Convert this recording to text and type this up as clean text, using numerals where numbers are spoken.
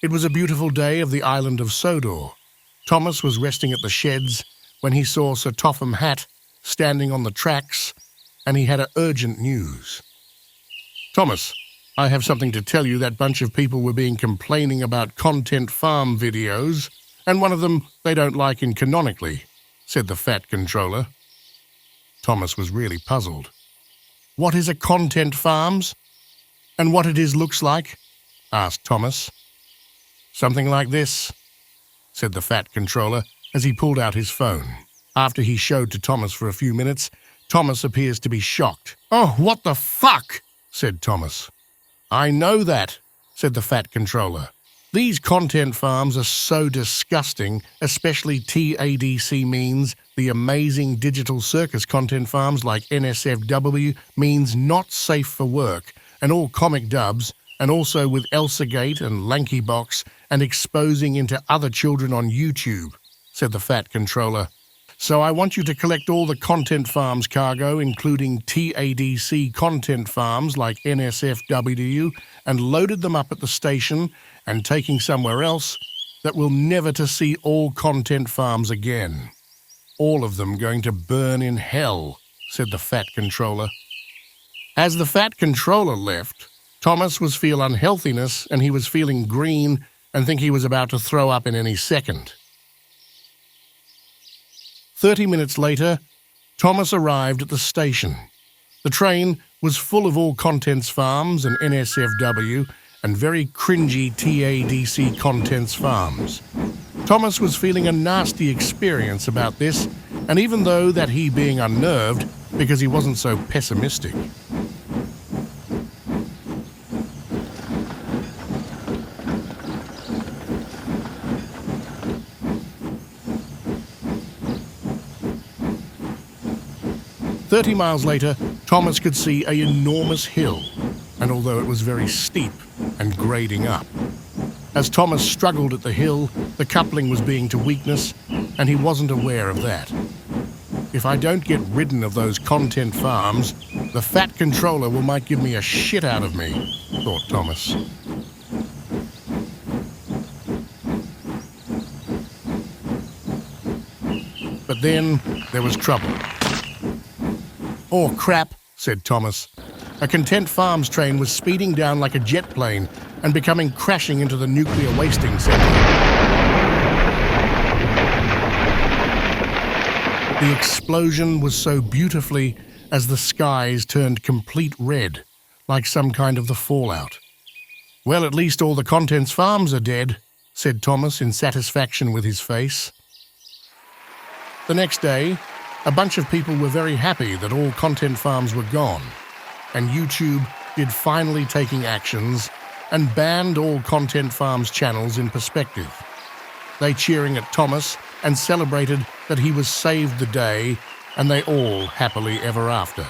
It was a beautiful day of the island of Sodor. Thomas was resting at the sheds when he saw Sir Topham Hatt standing on the tracks, and he had urgent news. "Thomas, I have something to tell you. That bunch of people were being complaining about content farm videos, and one of them they don't like in canonically," said the Fat Controller. Thomas was really puzzled. "What is a content farms? And what it is looks like?" asked Thomas. "Something like this," said the Fat Controller as he pulled out his phone. After he showed to Thomas for a few minutes, Thomas appears to be shocked. "Oh, what the fuck?" said Thomas. "I know that," said the Fat Controller. "These content farms are so disgusting, especially TADC means the amazing digital circus content farms like NSFW means not safe for work, and all comic dubs, and also with Elsagate and Lankybox and exposing into other children on YouTube," said the Fat Controller. "So I want you to collect all the content farms cargo, including TADC content farms like NSFW, and loaded them up at the station and taking somewhere else that we'll never to see all content farms again. All of them going to burn in hell," said the Fat Controller. As the Fat Controller left, Thomas was feeling unhealthiness, and he was feeling green and think he was about to throw up in any second. 30 minutes later, Thomas arrived at the station. The train was full of all contents farms and NSFW and very cringy TADC contents farms. Thomas was feeling a nasty experience about this, and even though that he being unnerved because he wasn't so pessimistic. "30 miles later, Thomas could see an enormous hill, and although it was very steep and grading up. As Thomas struggled at the hill, the coupling was being to weakness, and he wasn't aware of that. If I don't get ridden of those content farms, the Fat Controller might give me a shit out of me," thought Thomas. But then there was trouble. "Oh, crap," said Thomas. A content farms train was speeding down like a jet plane and becoming crashing into the nuclear wasting center. The explosion was so beautifully as the skies turned complete red, like some kind of the fallout. "Well, at least all the contents farms are dead," said Thomas in satisfaction with his face. The next day, a bunch of people were very happy that all content farms were gone, and YouTube did finally taking actions and banned all content farms channels in perspective. They cheering at Thomas and celebrated that he was saved the day, and they all happily ever after.